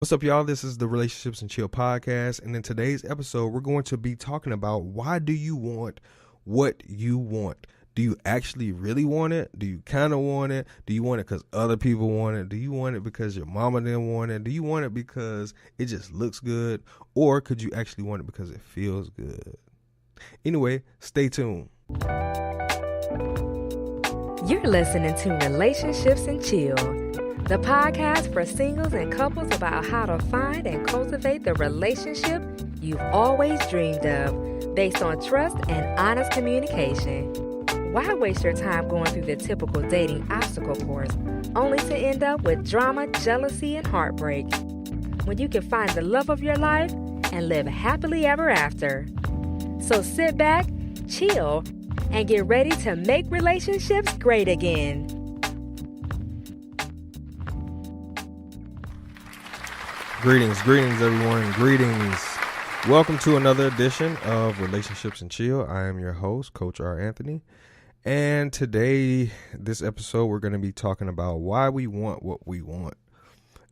What's up, y'all? This is the Relationships and Chill podcast. And in today's episode, we're going to be talking about why do you want what you want? Do you actually really want it? Do you kind of want it? Do you want it because other people want it? Do you want it because your mama didn't want it? Do you want it because it just looks good? Or could you actually want it because it feels good? Anyway, stay tuned. You're listening to Relationships and Chill, the podcast for singles and couples about how to find and cultivate the relationship you've always dreamed of, based on trust and honest communication. Why waste your time going through the typical dating obstacle course, only to end up with drama, jealousy, and heartbreak, when you can find the love of your life and live happily ever after? So sit back, chill, and get ready to make relationships great again. Greetings, everyone. Greetings. Welcome to another edition of Relationships and Chill. I am your host, Coach R. Anthony. And today, this episode, we're going to be talking about why we want what we want.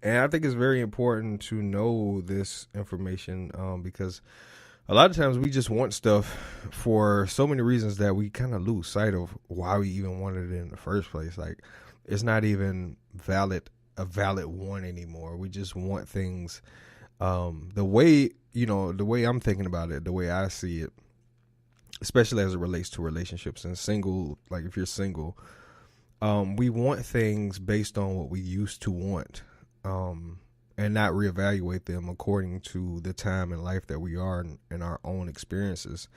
And I think it's very important to know this information because a lot of times we just want stuff for so many reasons that we kind of lose sight of why we even wanted it in the first place. Like, it's not even a valid want anymore. We just want things the way I'm thinking about it, the way I see it, especially as it relates to relationships and single. Like, if you're single, we want things based on what we used to want, and not reevaluate them according to the time in life that we are in our own experiences.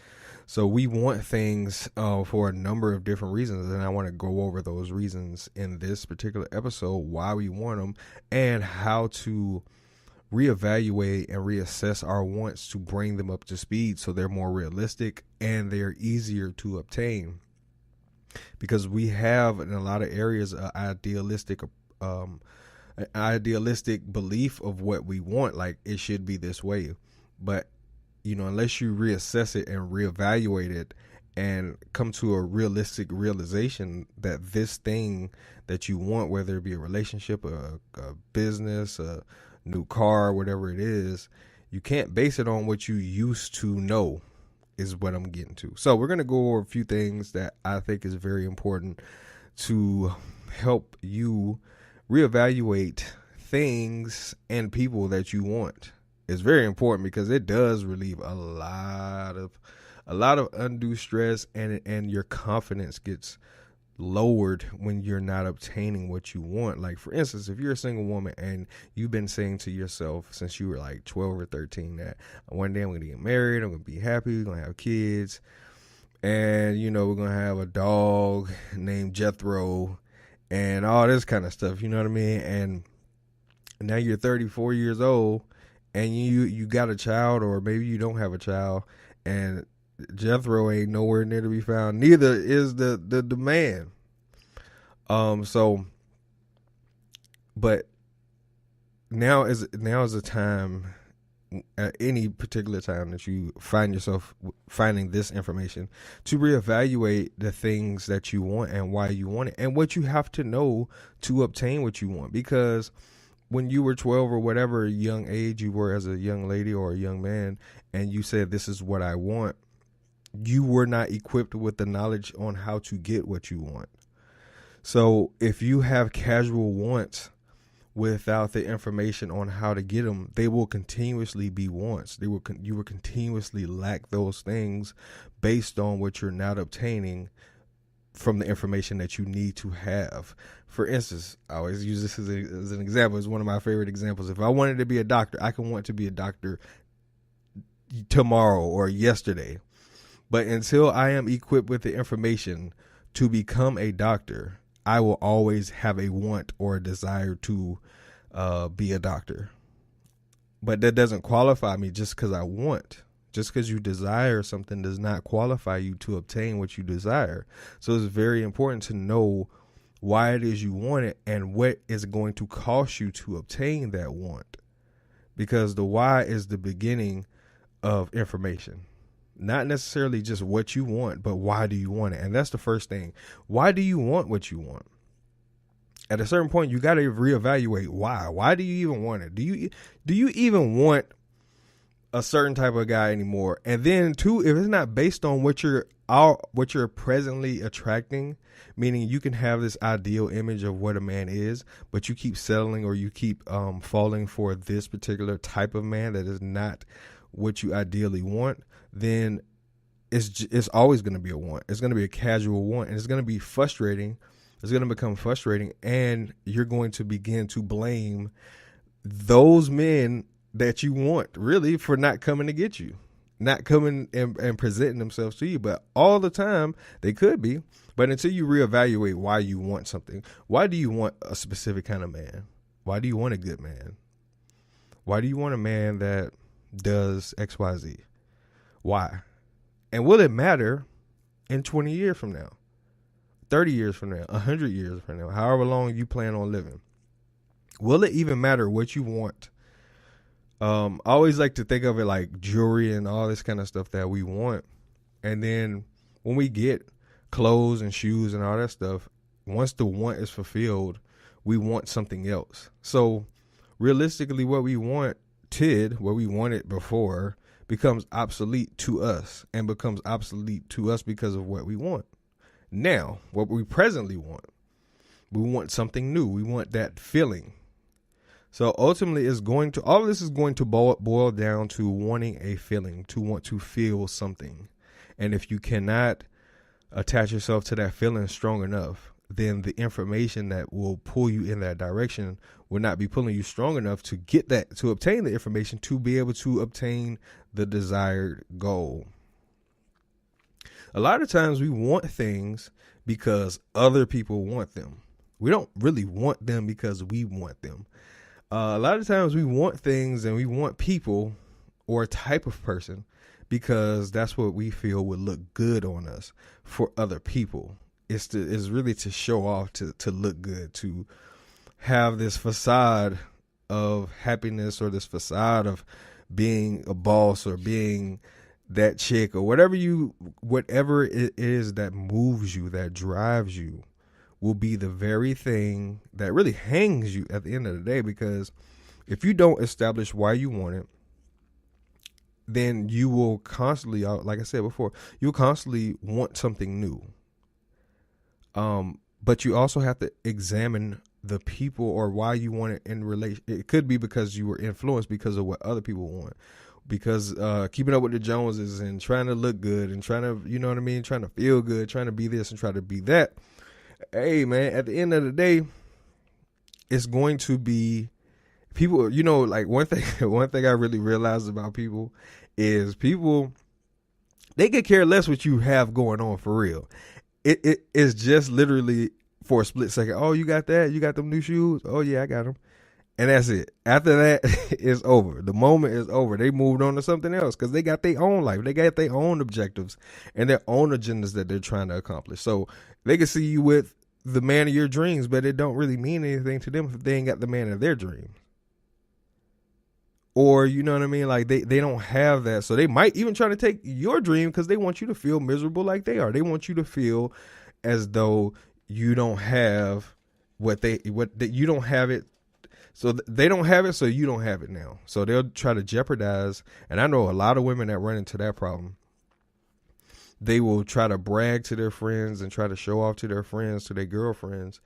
So we want things for a number of different reasons, and I want to go over those reasons in this particular episode, why we want them, and how to reevaluate and reassess our wants to bring them up to speed so they're more realistic and they're easier to obtain. Because we have, in a lot of areas, an idealistic belief of what we want, like it should be this way. But unless you reassess it and reevaluate it and come to a realistic realization that this thing that you want, whether it be a relationship, a business, a new car, whatever it is, you can't base it on what you used to know, is what I'm getting to. So we're going to go over a few things that I think is very important to help you reevaluate things and people that you want. It's very important because it does relieve a lot of undue stress, and your confidence gets lowered when you're not obtaining what you want. Like, for instance, if you're a single woman and you've been saying to yourself since you were like 12 or 13 that one day I'm going to get married, I'm going to be happy, we're going to have kids, and we're going to have a dog named Jethro and all this kind of stuff, you know what I mean? And now you're 34 years old and you got a child, or maybe you don't have a child, and Jethro ain't nowhere near to be found. Neither is the man. But now is a time, at any particular time that you find yourself finding this information, to reevaluate the things that you want and why you want it and what you have to know to obtain what you want. Because when you were 12 or whatever young age you were as a young lady or a young man, and you said, this is what I want, you were not equipped with the knowledge on how to get what you want. So if you have casual wants without the information on how to get them, they will continuously be wants. You will continuously lack those things based on what you're not obtaining from the information that you need to have. For instance, I always use this as an example. It's one of my favorite examples. If I wanted to be a doctor, I can want to be a doctor tomorrow or yesterday. But until I am equipped with the information to become a doctor, I will always have a want or a desire to be a doctor. But that doesn't qualify me just because I want. Just because you desire something does not qualify you to obtain what you desire. So it's very important to know why it is you want it and what is going to cost you to obtain that want. Because the why is the beginning of information. Not necessarily just what you want, but why do you want it? And that's the first thing. Why do you want what you want? At a certain point, you got to reevaluate why. Why do you even want it? Do you even want a certain type of guy anymore? And then two, if it's not based on what you're presently attracting, meaning you can have this ideal image of what a man is, but you keep settling or you keep falling for this particular type of man that is not what you ideally want, then it's always going to be a want. It's going to be a casual want, and it's going to be frustrating. It's going to become frustrating, and you're going to begin to blame those men that you want really for not coming to get you, not coming and presenting themselves to you. But all the time they could be. But until you reevaluate why you want something, why do you want a specific kind of man? Why do you want a good man? Why do you want a man that does X, Y, Z? Why? And will it matter in 20 years from now, 30 years from now, 100 years from now, however long you plan on living? Will it even matter what you want? I always like to think of it like jewelry and all this kind of stuff that we want. And then when we get clothes and shoes and all that stuff, once the want is fulfilled, we want something else. So realistically, what we wanted before, becomes obsolete to us, and becomes obsolete to us because of what we want. Now, what we presently want, we want something new. We want that feeling. So ultimately, all of this is going to boil down to wanting a feeling, to want to feel something. And if you cannot attach yourself to that feeling strong enough, then the information that will pull you in that direction will not be pulling you strong enough to obtain the information to be able to obtain the desired goal. A lot of times we want things because other people want them. We don't really want them because we want them. A lot of times we want things and we want people or a type of person because that's what we feel would look good on us for other people. It's really to show off, to look good, to have this facade of happiness or this facade of being a boss or being that chick or whatever it is that moves you, that drives you, will be the very thing that really hangs you at the end of the day. Because if you don't establish why you want it, then you will constantly, like I said before, you'll constantly want something new. But you also have to examine the people or why you want it in relation. It could be because you were influenced because of what other people want, because keeping up with the Joneses and trying to look good and trying to, you know what I mean, trying to feel good, trying to be this and try to be that. Hey man, at the end of the day, it's going to be people, you know, like one thing I really realized about people is they could care less what you have going on for real. It is just literally for a split second. Oh, you got that? You got them new shoes? Oh yeah, I got them. And that's it. After that, it's over. The moment is over. They moved on to something else because they got their own life. They got their own objectives and their own agendas that they're trying to accomplish. So they can see you with the man of your dreams, but it don't really mean anything to them if they ain't got the man of their dreams. Or, you know what I mean? Like they don't have that. So they might even try to take your dream because they want you to feel miserable like they are. They want you to feel as though you don't have you don't have it. So they don't have it, so you don't have it now. So they'll try to jeopardize. And I know a lot of women that run into that problem. They will try to brag to their friends and try to show off to their friends, to their girlfriends.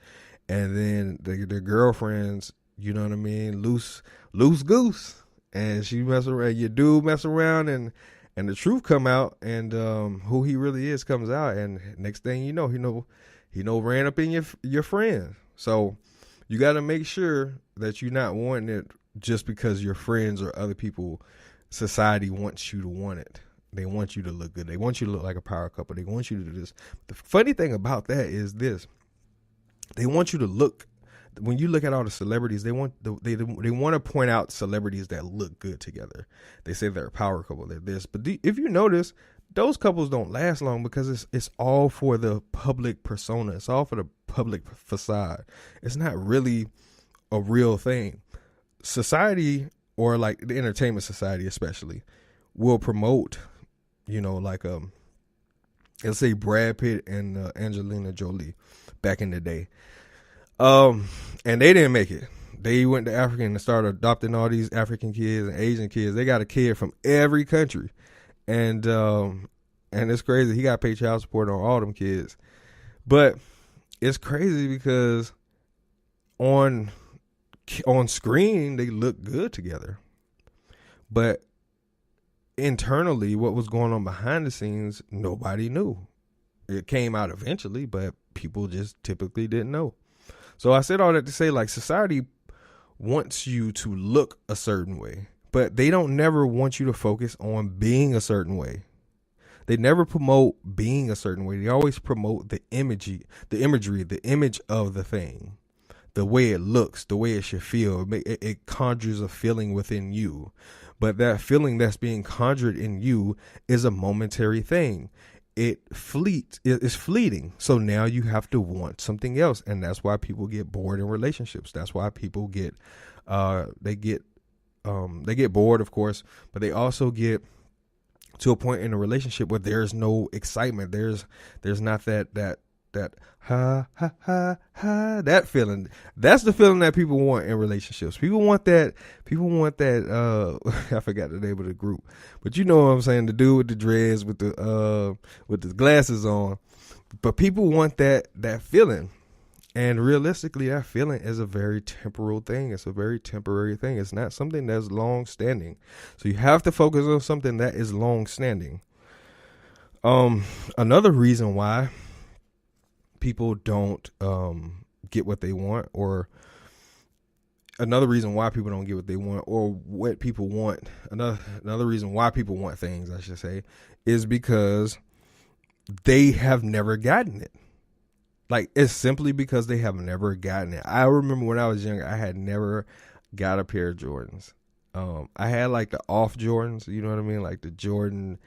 And then their girlfriends, you know what I mean, loose goose. And she mess around, your dude mess around, and the truth come out, and who he really is comes out. And next thing you know, he ran up in your friends. So you got to make sure that you're not wanting it just because your friends or other people, society wants you to want it. They want you to look good. They want you to look like a power couple. They want you to do this. The funny thing about that is this. They want you to look, when you look at all the celebrities, they want to point out celebrities that look good together. They say they're a power couple, they're this. But if you notice, those couples don't last long because it's all for the public persona. It's all for the public facade. It's not really a real thing. Society, or like the entertainment society especially, will promote, you know, like let's say Brad Pitt and Angelina Jolie back in the day. And they didn't make it. They went to Africa and started adopting all these African kids and Asian kids. They got a kid from every country, and it's crazy. He got paid child support on all them kids, but it's crazy because on screen they look good together, but internally, what was going on behind the scenes, nobody knew. It came out eventually, but people just typically didn't know. So I said all that to say, like, society wants you to look a certain way, but they don't never want you to focus on being a certain way. They never promote being a certain way. They always promote the imagery, the image of the thing, the way it looks, the way it should feel. It conjures a feeling within you, but that feeling that's being conjured in you is a momentary thing. It's fleeting. So now you have to want something else. And that's why people get bored in relationships. That's why people get bored, of course, but they also get to a point in a relationship where there's no excitement. There's not that ha ha ha ha, that feeling. That's the feeling that people want in relationships. People want that I forgot the name of the group, but you know what I'm saying, the dude with the dreads with the glasses on. But people want that feeling, and realistically that feeling is a very temporal thing. It's a very temporary thing. It's not something that's long standing. So you have to focus on something that is long standing. Another reason why people don't get what they want, or another reason why people don't get what they want, or what people want, another reason why people want things, I should say, is because they have never gotten it. Like, it's simply because they have never gotten it. I remember when I was younger, I had never got a pair of Jordans. I had like the off Jordans, you know what I mean? Like the Jordan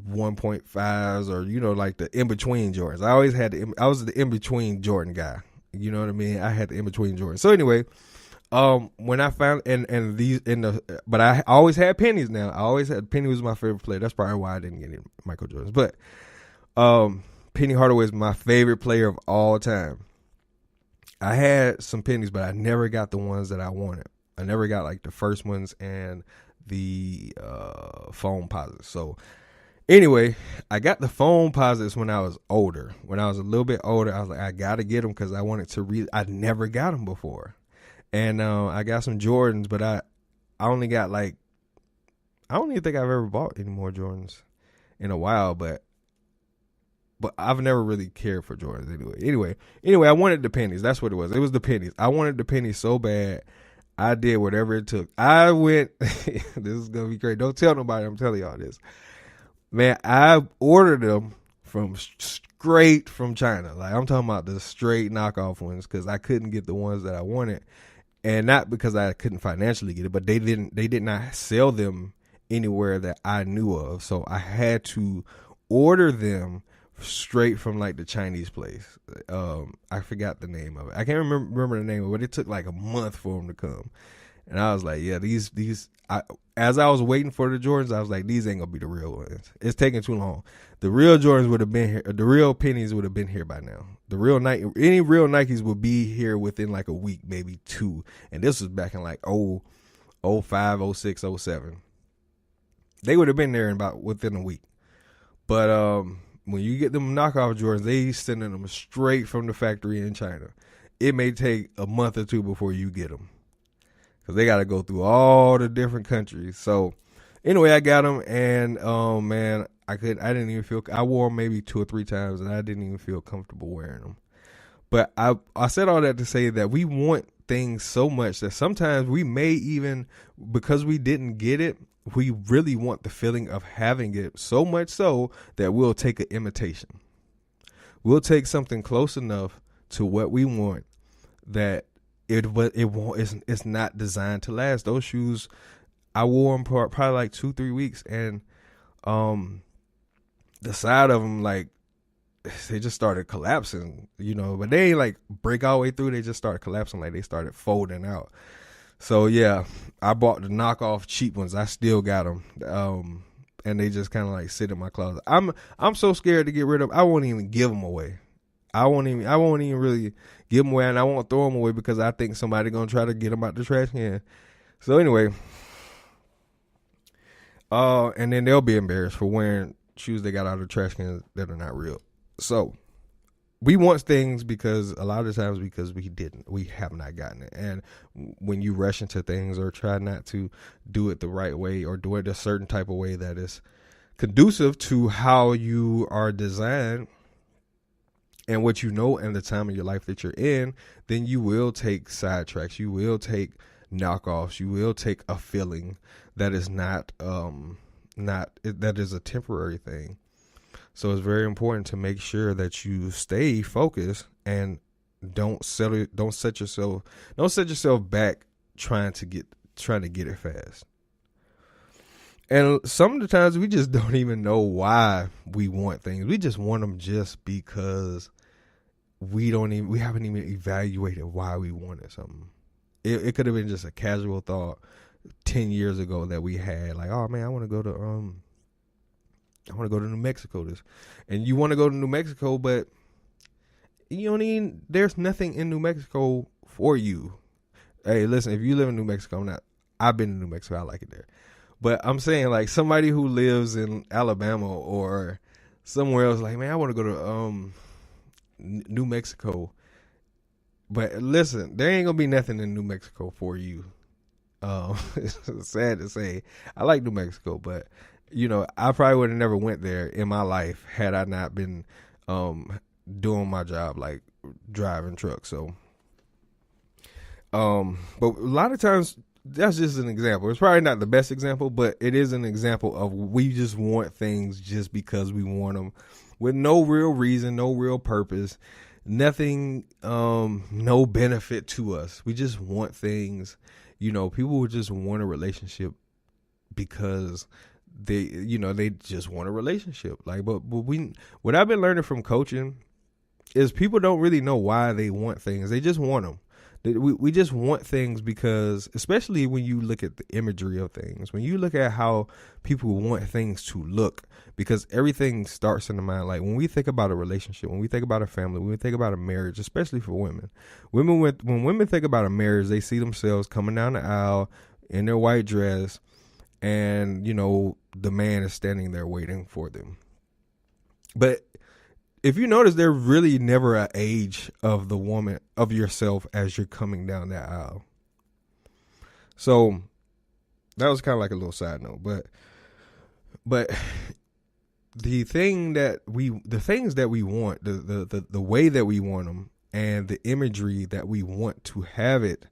1.5s, or, you know, like the in-between Jordans. I was the in-between Jordan guy. You know what I mean? I had the in-between Jordans. So anyway, when I found, but I always had pennies now. Penny was my favorite player. That's probably why I didn't get any Michael Jordans. But, Penny Hardaway is my favorite player of all time. I had some pennies, but I never got the ones that I wanted. I never got like the first ones and the foam posits. So anyway, I got the foam posits when I was older. When I was a little bit older, I was like, I got to get them because I wanted to I never got them before. And I got some Jordans, but I only got like, I don't even think I've ever bought any more Jordans in a while, but I've never really cared for Jordans anyway. Anyway, I wanted the pennies. That's what it was. It was the pennies. I wanted the pennies so bad. I did whatever it took. I went, this is going to be great. Don't tell nobody I'm telling y'all this. Man, I ordered them straight from China. Like, I'm talking about the straight knockoff ones, because I couldn't get the ones that I wanted. And not because I couldn't financially get it, but they did not sell them anywhere that I knew of. So I had to order them straight from like the Chinese place. I forgot the name of it. I can't remember the name of it, but it took like a month for them to come. And I was like, yeah, as I was waiting for the Jordans, I was like, these ain't gonna be the real ones. It's taking too long. The real Jordans would have been here. The real pennies would have been here by now. Any real Nikes would be here within like a week, maybe two. And this was back in like 05, 06, 07. They would have been there within a week. But when you get them knockoff Jordans, they sending them straight from the factory in China. It may take a month or two before you get them, because they got to go through all the different countries. So anyway, I got them, and man, I wore them maybe 2 or 3 times, and I didn't even feel comfortable wearing them. But I said all that to say that we want things so much that sometimes we may even, because we didn't get it, we really want the feeling of having it so much so that we'll take an imitation. We'll take something close enough to what we want that it's not designed to last. Those shoes, I wore them probably like 2-3 weeks, and the side of them, like, they just started collapsing, you know, but they ain't like break all the way through. They just started collapsing, like they started folding out. So yeah, I bought the knockoff cheap ones. I still got them, and they just kind of like sit in my closet. I'm so scared to get rid of them. I won't even give them away. I won't even really give them away, and I won't throw them away because I think somebody gonna try to get them out the trash can. So anyway, and then they'll be embarrassed for wearing shoes they got out of the trash can that are not real. So we want things because a lot of times because we have not gotten it. And when you rush into things or try not to do it the right way or do it a certain type of way that is conducive to how you are designed and what you know and the time of your life that you're in, then you will take sidetracks. You will take knockoffs. You will take a feeling that is not that is a temporary thing. So it's very important to make sure that you stay focused and don't set yourself back trying to get it fast. And some of the times we just don't even know why we want things. We just want them just because we haven't even evaluated why we wanted something. It could have been just a casual thought 10 years ago that we had, like, oh man, I want to go to New Mexico and you want to go to New Mexico, but there's nothing in New Mexico for you. Hey, listen, if you live in New Mexico, I've been to New Mexico, I like it there. But I'm saying, like, somebody who lives in Alabama or somewhere else, like, man, I want to go to New Mexico. But listen, there ain't gonna be nothing in New Mexico for you. It's sad to say, I like New Mexico, but I probably would have never went there in my life had I not been doing my job, like driving trucks. So, but a lot of times that's just an example. It's probably not the best example, but it is an example of we just want things just because we want them with no real reason, no real purpose, nothing, no benefit to us. We just want things. People would just want a relationship because they just want a relationship. Like, but what I've been learning from coaching is people don't really know why they want things. They just want them. We just want things because, especially when you look at the imagery of things, when you look at how people want things to look, because everything starts in the mind. Like when we think about a relationship, when we think about a family, when we think about a marriage, especially for women, when women think about a marriage, they see themselves coming down the aisle in their white dress, and the man is standing there waiting for them. But if you notice, there's really never an age of the woman, of yourself, as you're coming down that aisle. So that was kind of like a little side note, but the things that we want, the way that we want them, and the imagery that we want to have it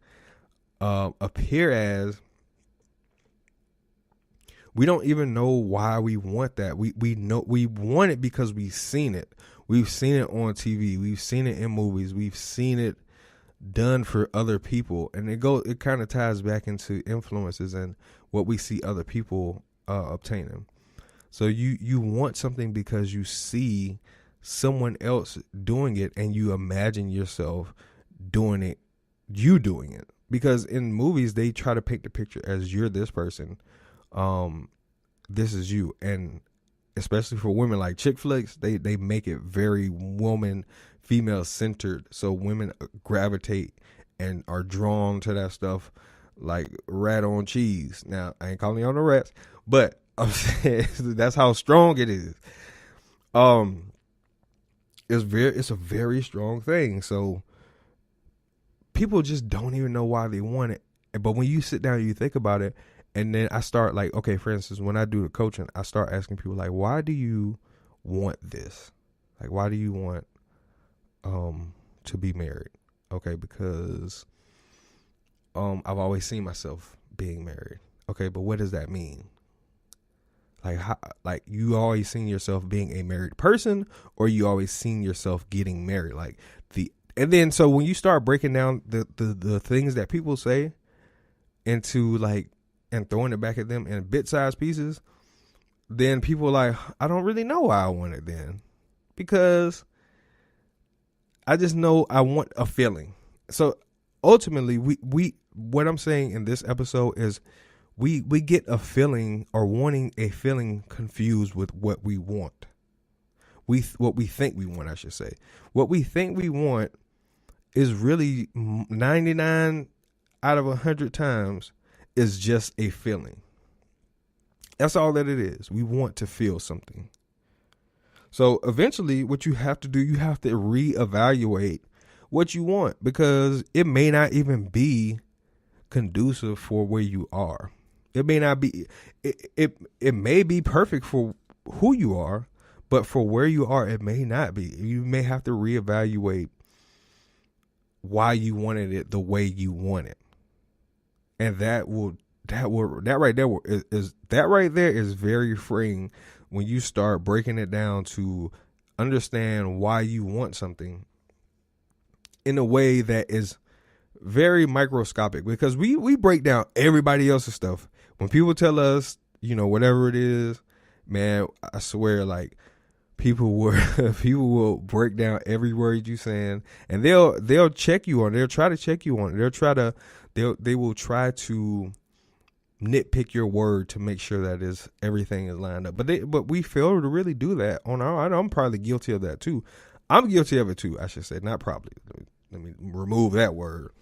appear as, we don't even know why we want that. We know we want it because we've seen it. We've seen it on TV. We've seen it in movies. We've seen it done for other people, and it kind of ties back into influences and what we see other people obtaining. So you want something because you see someone else doing it, and you imagine yourself doing it. Because in movies they try to paint the picture as you're this person. This is you, and especially for women, like chick flicks, they make it very female centered, so women gravitate and are drawn to that stuff like rat on cheese. Now, I ain't calling y'all no rats, but I'm saying that's how strong it is. It's a very strong thing. So people just don't even know why they want it. But when you sit down and you think about it, and then I start, like, okay, for instance, when I do the coaching, I start asking people, like, why do you want this? Like, why do you want to be married? Okay, because I've always seen myself being married. Okay, but what does that mean? Like you always seen yourself being a married person, or you always seen yourself getting married? And then so when you start breaking down the things that people say into, like, and throwing it back at them in bit-sized pieces, then people are like, I don't really know why I want it then, because I just know I want a feeling. So ultimately, we what I'm saying in this episode is we get a feeling, or wanting a feeling, confused with what we want. what we think we want, I should say. What we think we want is really 99 out of 100 times is just a feeling. That's all that it is. We want to feel something. So eventually what you have to do, you have to reevaluate what you want, because it may not even be conducive for where you are. It may not be, it may be perfect for who you are, but for where you are, it may not be. You may have to reevaluate why you wanted it the way you want it. And that right there is very freeing when you start breaking it down to understand why you want something in a way that is very microscopic, because we break down everybody else's stuff. When people tell us, whatever it is, man, I swear, like, people will break down every word you saying, and they'll check you on it. They'll try to check you on it. They will try to nitpick your word to make sure that everything is lined up. But we fail to really do that on our own. I'm probably guilty of that too. I'm guilty of it too, I should say. Not probably. Let me remove that word.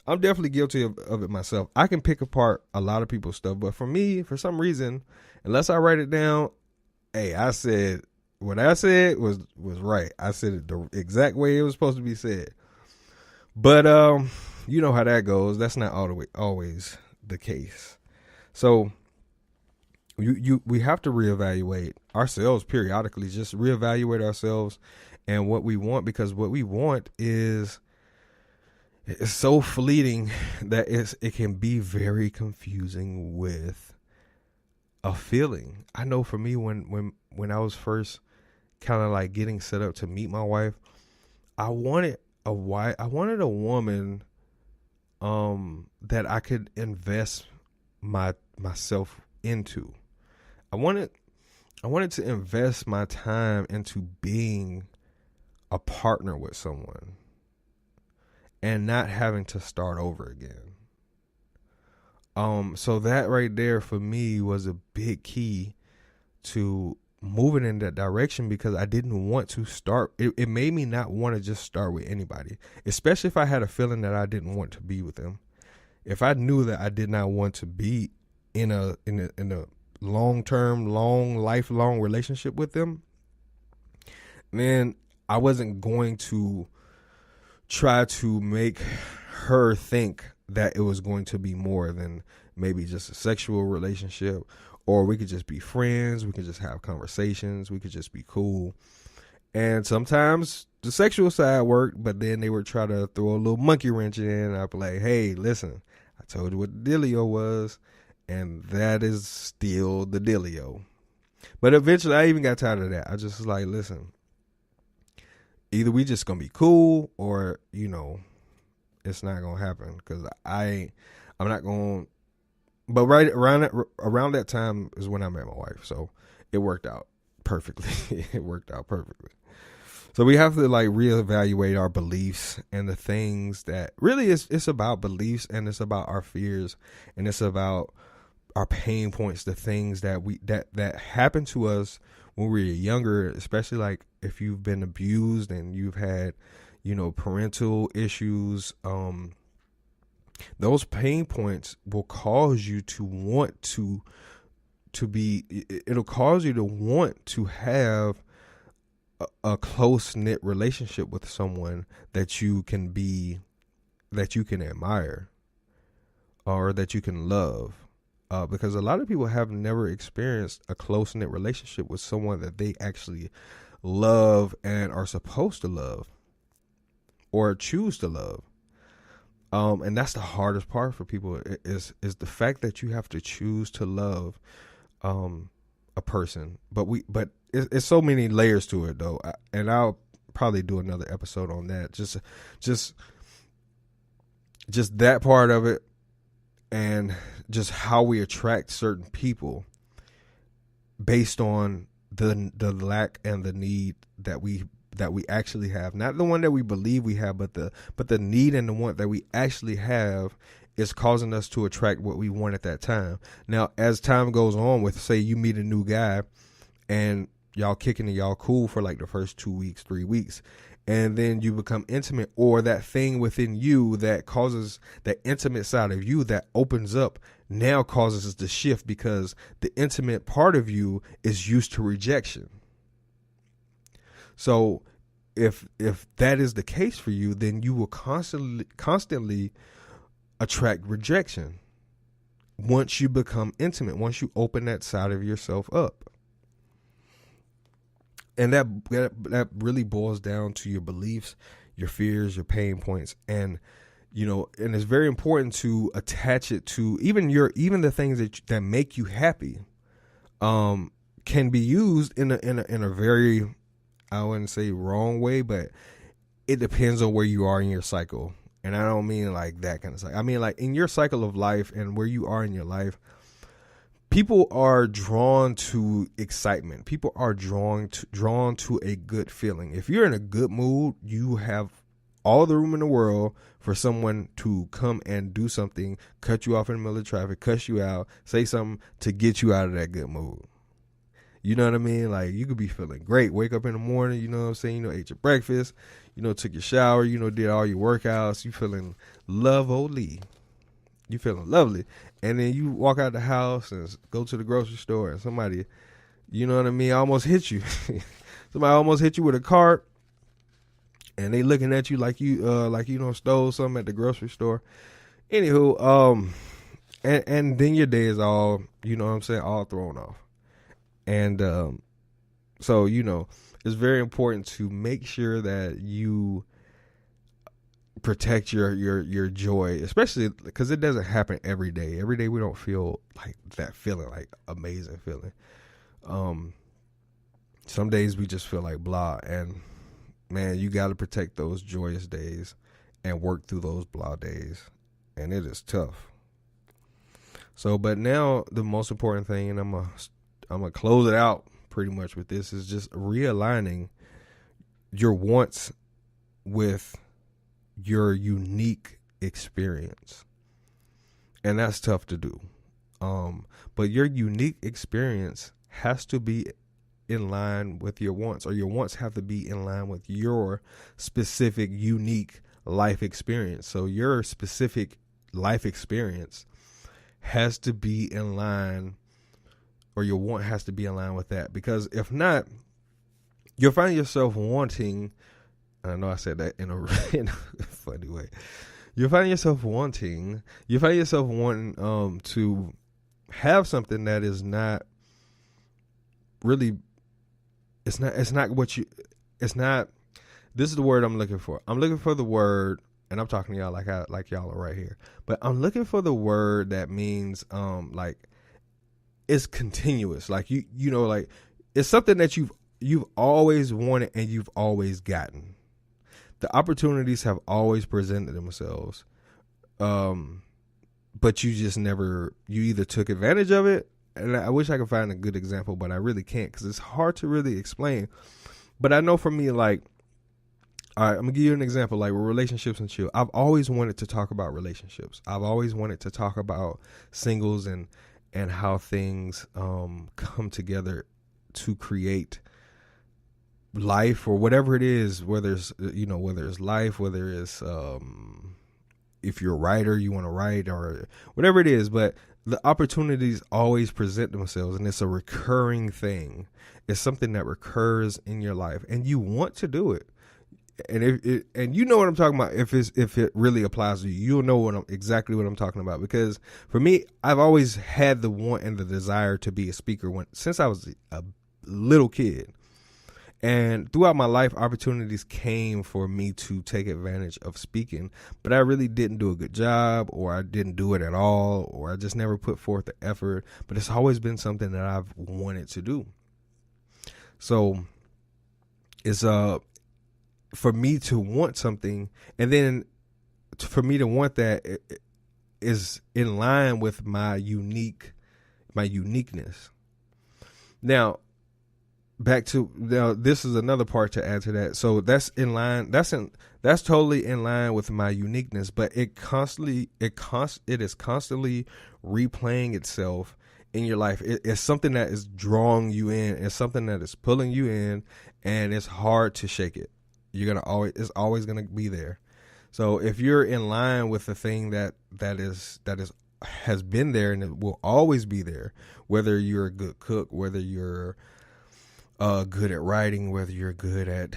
I'm definitely guilty of it myself. I can pick apart a lot of people's stuff, but for me, for some reason, unless I write it down, hey, I said what I said was right. I said it the exact way it was supposed to be said. But you know how that goes. That's not always the case. So we have to reevaluate ourselves periodically. Just reevaluate ourselves and what we want, because what we want is so fleeting that it can be very confusing with a feeling. I know for me, when I was first kind of like getting set up to meet my wife, I wanted a woman that I could invest myself into. I wanted to invest my time into being a partner with someone and not having to start over again. So that right there for me was a big key to moving in that direction, because I didn't want to start. It made me not want to just start with anybody, especially if I had a feeling that I didn't want to be with them. If I knew that I did not want to be in a long-term, lifelong relationship with them, then I wasn't going to try to make her think that it was going to be more than maybe just a sexual relationship, or we could just be friends, we could just have conversations, we could just be cool. And sometimes the sexual side worked, but then they would try to throw a little monkey wrench in, and I'd be like, hey, listen, I told you what the dealio was, and that is still the dealio. But eventually I even got tired of that. I just was like, listen, either we just gonna be cool, or it's not gonna happen, because I'm not gonna. But right around that time is when I met my wife, so it worked out perfectly. It worked out perfectly. So we have to like reevaluate our beliefs and the things that really it's about beliefs, and it's about our fears, and it's about our pain points, the things that that happen to us when we were younger, especially like if you've been abused and you've had, parental issues. Those pain points will cause you to want to be. It'll cause you to want to have a close-knit relationship with someone that you can admire, or that you can love. Because a lot of people have never experienced a close-knit relationship with someone that they actually love and are supposed to love or choose to love. And that's the hardest part for people is the fact that you have to choose to love a person. But it's so many layers to it though. And I'll probably do another episode on that. Just that part of it, and just how we attract certain people based on the lack and the need that we actually have. Not the one that we believe we have, but the need and the want that we actually have is causing us to attract what we want at that time. Now, as time goes on, with say you meet a new guy and y'all kicking it, y'all cool for like the first 2 weeks, 3 weeks. And then you become intimate, or that thing within you that causes that intimate side of you that opens up now causes the shift, because the intimate part of you is used to rejection. So if that is the case for you, then you will constantly attract rejection once you become intimate, once you open that side of yourself up. And that really boils down to your beliefs, your fears, your pain points, and and it's very important to attach it to even the things that make you happy. Can be used in a very, I wouldn't say wrong way, but it depends on where you are in your cycle. And I don't mean like that kind of cycle. I mean like in your cycle of life and where you are in your life. People are drawn to excitement. People are drawn to a good feeling. If you're in a good mood, you have all the room in the world for someone to come and do something, cut you off in the middle of traffic, cuss you out, say something to get you out of that good mood. You know what I mean? Like, you could be feeling great, wake up in the morning, you know what I'm saying? Ate your breakfast, took your shower, did all your workouts. You feeling lovely. You feeling lovely. And then you walk out the house and go to the grocery store and somebody, you know what I mean, almost hit you. Somebody almost hit you with a cart and they looking at you like you stole something at the grocery store. Anywho, and then your day is all, all thrown off. And so, it's very important to make sure that you protect your joy, especially because it doesn't happen every day. Every day we don't feel like that feeling, like amazing feeling. Some days we just feel like blah, and man, you got to protect those joyous days and work through those blah days, and it is tough. So, but now the most important thing, and I'm gonna close it out pretty much with this, is just realigning your wants with your unique experience. And that's tough to do. But your unique experience has to be in line with your wants, or your wants have to be in line with your specific unique life experience. So your specific life experience has to be in line, or your want has to be in line with that. Because if not, you'll find yourself wanting, I know I said that in a funny way. You find yourself wanting to have something that is not really, it's not what you, it's not, this is the word I'm looking for. I'm looking for the word, and I'm talking to y'all like y'all are right here, but I'm looking for the word that means, like, it's continuous. Like, like it's something that you've always wanted and you've always gotten. The opportunities have always presented themselves, but you just never, you either took advantage of it, and I wish I could find a good example, but I really can't because it's hard to really explain. But I know for me, like, all right, I'm going to give you an example, like with relationships and chill. I've always wanted to talk about relationships. I've always wanted to talk about singles and how things come together to create life, or whatever it is, whether it's life, whether it's if you're a writer, you want to write, or whatever it is. But the opportunities always present themselves, and it's a recurring thing. It's something that recurs in your life, and you want to do it. And and you know what I'm talking about. If it really applies to you, you'll know exactly what I'm talking about. Because for me, I've always had the want and the desire to be a speaker since I was a little kid. And throughout my life, opportunities came for me to take advantage of speaking, but I really didn't do a good job, or I didn't do it at all, or I just never put forth the effort. But it's always been something that I've wanted to do. So it's for me to want something, and then for me to want that is in line with my uniqueness. Now, back to now, this is another part to add to that. So that's in line. That's totally in line with my uniqueness. But it is constantly replaying itself in your life. It's something that is drawing you in. It's something that is pulling you in, and it's hard to shake it. It's always gonna be there. So if you're in line with the thing that has been there and it will always be there, whether you're a good cook, whether you're good at writing, whether you're good at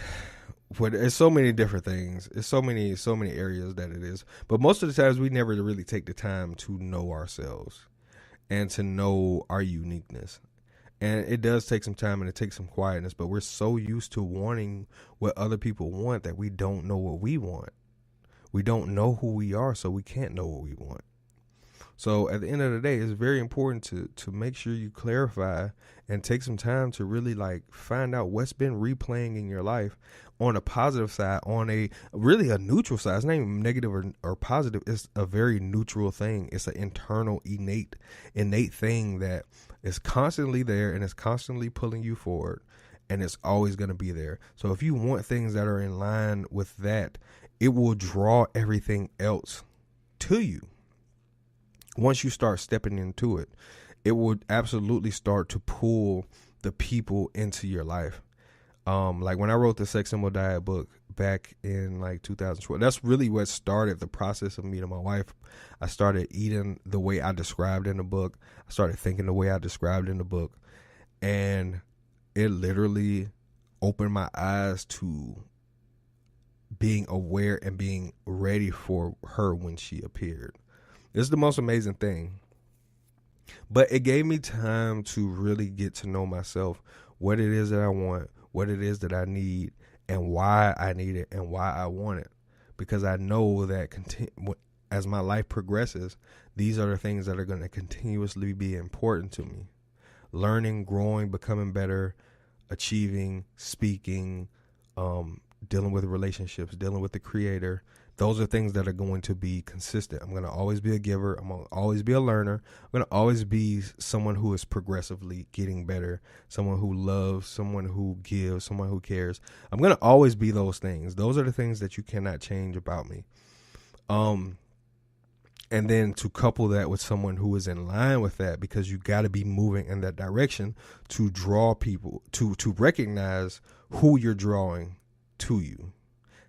it's so many different things. It's so many areas that it is. But most of the times we never really take the time to know ourselves and to know our uniqueness. And it does take some time and it takes some quietness, but we're so used to wanting what other people want that we don't know what we want. We don't know who we are, so we can't know what we want. So at the end of the day, it's very important to make sure you clarify and take some time to really like find out what's been replaying in your life on a positive side, on a neutral side. It's not even negative or positive. It's a very neutral thing. It's an internal, innate thing that is constantly there and it's constantly pulling you forward, and it's always going to be there. So if you want things that are in line with that, it will draw everything else to you. Once you start stepping into it, it would absolutely start to pull the people into your life. Like when I wrote the Sex Symbol Diet book back in like 2012, that's really what started the process of meeting my wife. I started eating the way I described in the book. I started thinking the way I described in the book. And it literally opened my eyes to being aware and being ready for her when she appeared. It's the most amazing thing. But it gave me time to really get to know myself, what it is that I want, what it is that I need, and why I need it and why I want it. Because I know that as my life progresses, these are the things that are going to continuously be important to me. Learning, growing, becoming better, achieving, speaking, dealing with relationships, dealing with the Creator. Those are things that are going to be consistent. I'm going to always be a giver. I'm going to always be a learner. I'm going to always be someone who is progressively getting better, someone who loves, someone who gives, someone who cares. I'm going to always be those things. Those are the things that you cannot change about me. And then to couple that with someone who is in line with that, because you got to be moving in that direction to draw people, to recognize who you're drawing to you.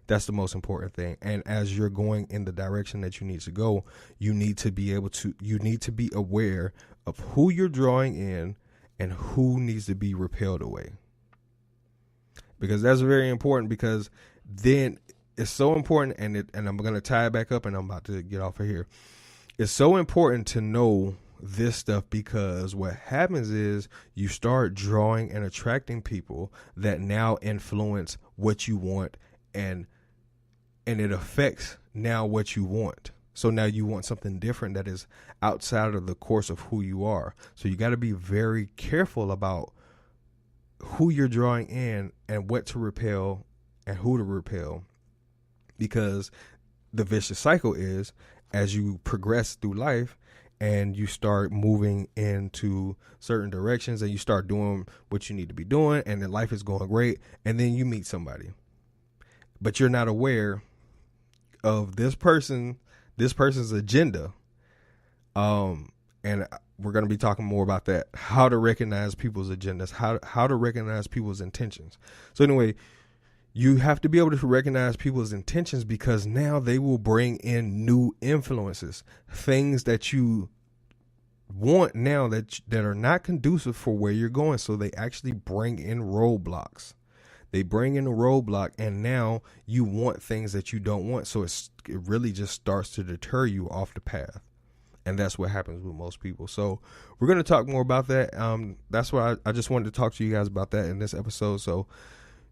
That's the most important thing. And as you're going in the direction that you need to go, you need to be aware of who you're drawing in and who needs to be repelled away. Because that's very important, because then it's so important, and I'm going to tie it back up and I'm about to get off of here. It's so important to know this stuff, because what happens is you start drawing and attracting people that now influence what you want, and it affects now what you want. So now you want something different that is outside of the course of who you are. So you got to be very careful about who you're drawing in and what to repel and who to repel, because the vicious cycle is, as you progress through life and you start moving into certain directions and you start doing what you need to be doing, and then life is going great, and then you meet somebody, but you're not aware of this person's agenda. And we're going to be talking more about that, how to recognize people's agendas, how to recognize people's intentions. So anyway, you have to be able to recognize people's intentions, because now they will bring in new influences, things that you want now that are not conducive for where you're going. So they actually bring in roadblocks. They bring in a roadblock, and now you want things that you don't want. So it really just starts to deter you off the path. And that's what happens with most people. So we're going to talk more about that. That's why I just wanted to talk to you guys about that in this episode. So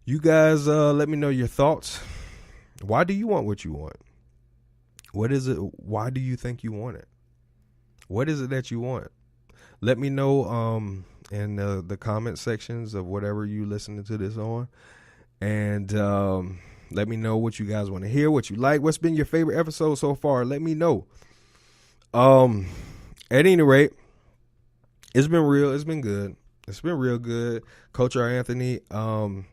you guys, let me know your thoughts. Why do you want what you want? What is it? Why do you think you want it? What is it that you want? Let me know in the comment sections of whatever you listening to this on. And let me know what you guys want to hear, what you like. What's been your favorite episode so far? Let me know. At any rate, it's been real. It's been good. It's been real good. Coach R. Anthony. And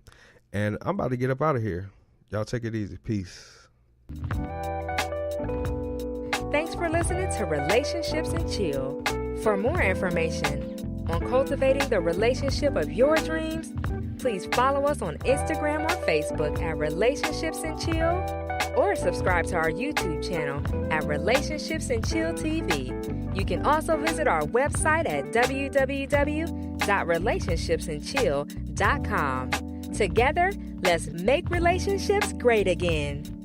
I'm about to get up out of here. Y'all take it easy. Peace. Thanks for listening to Relationships and Chill. For more information on cultivating the relationship of your dreams, please follow us on Instagram or Facebook at Relationships and Chill, or subscribe to our YouTube channel at Relationships and Chill TV. You can also visit our website at www.relationshipsandchill.com. Together, let's make relationships great again.